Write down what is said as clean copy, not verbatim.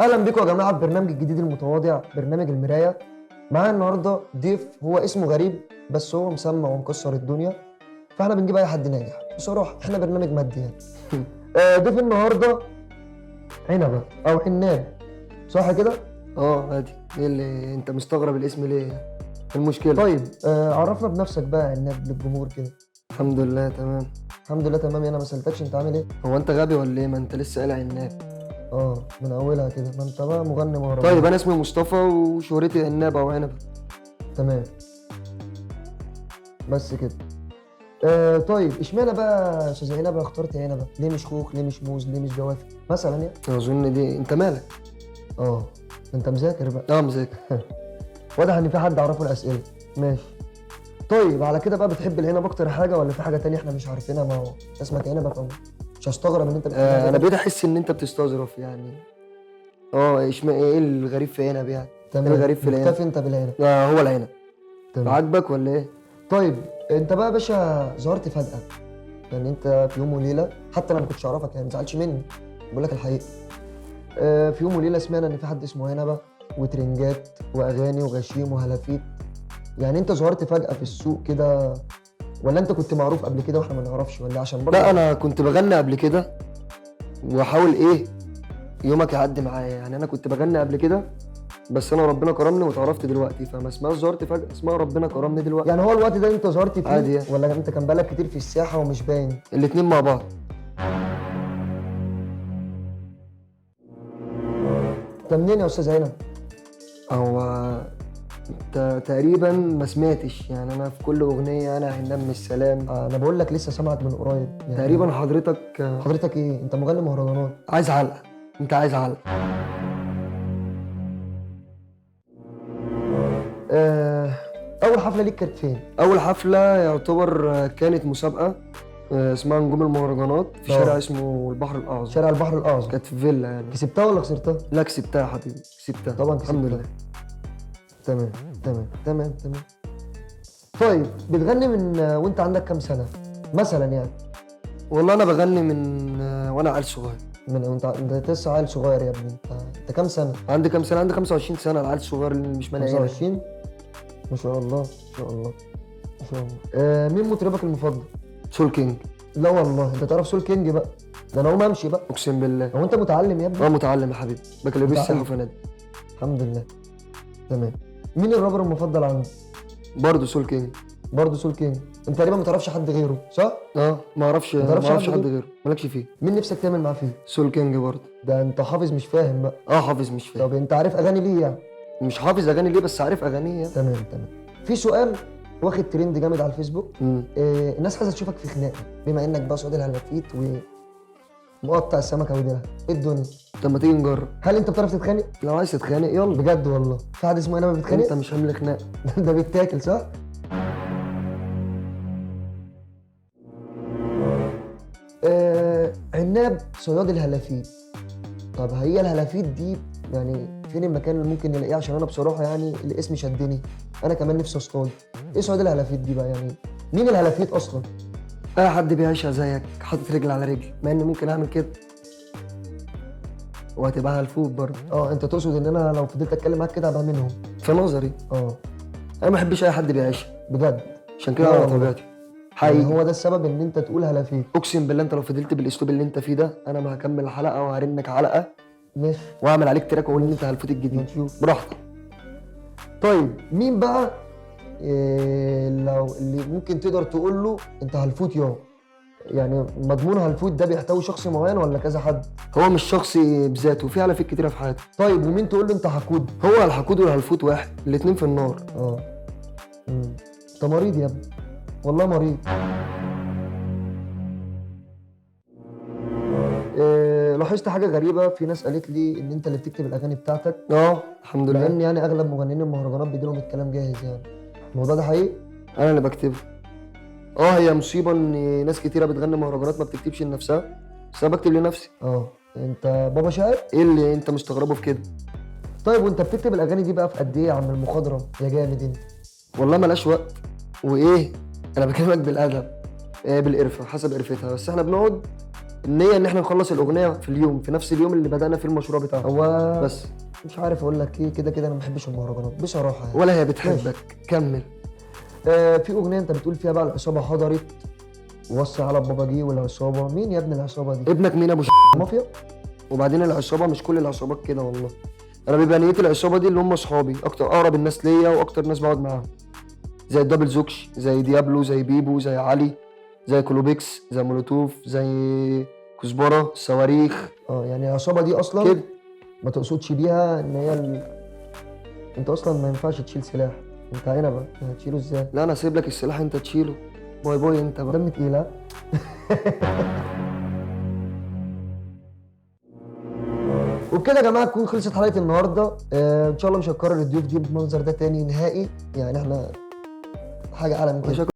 اهلا بكم يا جماعه في برنامج الجديد المتواضع، برنامج المرايه. معايا النهارده ضيف هو اسمه غريب بس هو مسمع ومكسر الدنيا، فاحنا بنجيب اي حد ناجح بصراحه، احنا برنامج مادي يعني. ضيف النهارده عنبه او عناب، صح كده؟ عادي. ايه اللي انت مستغرب الاسم ليه؟ إيه المشكلة؟ طيب عرفنا بنفسك بقى عناب للجمهور كده. الحمد لله تمام. الحمد لله تمام. انا ما سالتكش انت عامل ايه؟ هو انت غبي ولا ايه؟ ما انت لسه قايل عناب. من اولها كده، ما انت بقى مغني مهرجان. طيب انا اسمي مصطفى وشهرتي عناب او عنبة. تمام، بس كده. طيب اشمعنى بقى يا استاذ عنبه اخترت عنبه؟ ليه مش خوخ؟ ليه مش موز؟ ليه مش جوافه مثلا يعني؟ اظن دي انت مالك. اه انت مذاكر بقى. مذاكر. واضح ان في حد عرفه الاسئله. ماشي. طيب على كده بقى بتحب العنب اكتر حاجه ولا في حاجه تانية احنا مش عارفينها؟ ما هو اسمك عنبه فمش هستغرب ان انت بتحب انا بقيت احس ان انت بتستظرف يعني. ايه الغريب في عنب يعني؟ تمام. ايه الغريب في العنب؟ مكتفي انت بالعنب. هو العنب. تمام. عاجبك ولا ايه؟ طيب انت بقى يا باشا ظهرت فجاه، يعني انت في يوم وليله، حتى انا ما كنتش اعرفك يعني، ما تزعلش مني، بقول لك الحقيقه. في يوم وليله سمعنا ان في حد اسمه عنبه وترنجات واغاني وغشيم وهلافيت، يعني انت ظهرت فجاه في السوق كده، ولا انت كنت معروف قبل كده واحنا ما نعرفش، ولا عشان برضه؟ لا انا كنت بغني قبل كده واحاول يومك يعدي معايا يعني. انا كنت بغني قبل كده بس انا ربنا كرمني واتعرفت دلوقتي، فما اسمهاش ظهرت فجأة، اسمها ربنا كرمني دلوقتي. يعني هو الوقت ده انت ظهرت فيه عادي يعني. ولا انت كان بقالك كتير في الساحه ومش باين؟ الاتنين مع بعض. انت منين يا استاذ عنب؟ هو انت تقريبا ما سمعتش يعني، انا في كل اغنيه انا عناب من السلام. انا بقول لك لسه سامعك من قريب يعني. تقريبا حضرتك حضرتك ايه؟ انت مغني مهرجانات. عايز علقه. انت عايز علقه. آه اول حفله ليك كانت فين؟ اول حفله يعتبر كانت مسابقه اسمها نجوم المهرجانات في شارع اسمه البحر الاعظم. شارع البحر الاعظم. كانت في فيلا يعني. كسبتها ولا خسرتها؟ لا كسبتها يا حبيبي، كسبتها طبعا الحمد كسبتها. لله. تمام تمام تمام تمام. طيب بتغني من وانت عندك كام سنه مثلا يعني؟ والله انا بغني من وانا عيل صغير. من انت لسه عيل صغير يا ابني. انت كام سنه؟ عندي كام سنه؟ عندي 25 سنه. العيل الصغير اللي مش مانع. 25؟ ما شاء الله ما شاء الله ما شاء الله. مين مطربك المفضل؟ سول كينج. لا والله انت تعرف سول كينج بقى؟ ده انا اقوم امشي بقى. اقسم بالله. هو انت متعلم يا ابني؟ متعلم يا حبيبي، بكالوريوس متعلم. سياحه وفنادق. الحمد لله. تمام. مين الرابر المفضل عندك؟ برضه سول كينج. برضه سول كينج. انت تقريبا ما تعرفش حد غيره صح؟ ما اعرفش حد غيره. مالكش فيه. مين نفسك تعمل معاه فيه؟ سول كينج برضه. ده انت حافظ مش فاهم بقى. حافظ مش فاهم. طب انت عارف اغاني ليه يعني؟ مش حافظ اغاني ليه بس عارف اغانيه يعني. تمام تمام. في سؤال واخد ترند جامد على الفيسبوك. الناس عايزه تشوفك في خناقه، بما انك بقى سعود الهلافيت ومقطع السمكه وديلها، ايه الدنيا؟ طب ما تيجي نجرب. هل انت بتعرف تتخانق؟ لو عايز تتخانق يلا. بجد والله في حد اسمه انا بيتخانق؟ انت مش حامل خناق. ده بيتاكل صح؟ عناب صياد الهلافيت. طب هي الهلافيت دي يعني فين المكان اللي ممكن نلاقيه؟ عشان انا بصراحه يعني الاسم شدني، انا كمان نفسي اصطاد. ايه صياد الهلافيت دي بقى يعني؟ مين الهلافيت اصلا؟ اي حد بيعيشها زيك حاطط رجل على رجل، مع اني ممكن اعمل كده وهتبقى هلفوت برضه. انت تقصد ان انا لو فضلت اتكلم معاك كده ابقى منهم؟ في نظري. انا ما بحبش اي حد بيعيشها بجد؟ عشان كده على طبيعتي. يعني حقيقي. هو ده السبب ان انت تقول هلافيت؟ اقسم بالله انت لو فضلت بالاسلوب اللي انت فيه ده انا ما هكمل الحلقه وهرنك علقه ماشي. واعمل عليك تراك واقول ان انت هلفوت الجديد. نشوف. براحتك. طيب مين بقى لو اللي ممكن تقدر تقول له انت هلفوت يعني مضمون هلفوت ده بيحتوي شخص معين ولا كذا حد؟ هو مش شخصي بذاته، في هلافيت كتيره في حياته. طيب ومين تقول له انت حقود؟ هو الحقود والهلفوت واحد، الاتنين في النار. انت مريض يا ابني، والله مريض. لاحظت حاجه غريبه، في ناس قالت لي ان انت اللي بتكتب الاغاني بتاعتك. الحمد مع لله. ان يعني اغلب مغنيين المهرجانات بيجي لهم الكلام جاهز يعني. الموضوع ده حقيقي؟ انا اللي بكتبه. هي مصيبه ان ناس كتيره بتغني مهرجانات ما بتكتبش لنفسها، بس انا بكتب لنفسي. انت بابا شاعر؟ ايه اللي انت مستغربه في كده؟ طيب وانت بتكتب الاغاني دي بقى في قد ايه يا عم المخضرم يا جامد انت؟ والله ملاش وقت. انا بكلمك بالادب، بالقرفه حسب قرفتها، بس احنا بنقعد النيه ان احنا نخلص الاغنيه في اليوم، في نفس اليوم اللي بدانا فيه المشروع بتاعنا. هو بس مش عارف اقول لك ايه، كده كده انا ما بحبش المهرجانات بصراحه يعني. ولا هي بتحبك. كمل. في اغنيه انت بتقول فيها بقى العصابه حضرت ووصي على بابا جه والعصابه، مين يا ابن العصابه دي؟ ابنك مين ابو مافيا؟ وبعدين العصابه مش كل العصابات كده والله. انا بيبقى نيتي العصابه دي اللي هم اصحابي، اكتر اقرب الناس ليا واكتر ناس بقعد معاهم، زي الدبل زوكش، زي ديابلو، زي بيبو، زي علي، زي كلوبيكس، زي مولوتوف، زي كزبره، صواريخ يعني العصابه دي اصلا كده. ما تقصدش بيها ان هي انت اصلا ما ينفعش تشيل سلاح، انت عنبه هتشيله ازاي؟ لا انا سيب لك السلاح انت تشيله. باي باي انت بقى. دم تقيل ها؟ وبكده يا جماعه تكون خلصت حلقه النهارده. ان شاء الله مش هنكرر الضيوف دي بالمنظر ده تاني نهائي، يعني احنا حاجه اعلى من مش كده.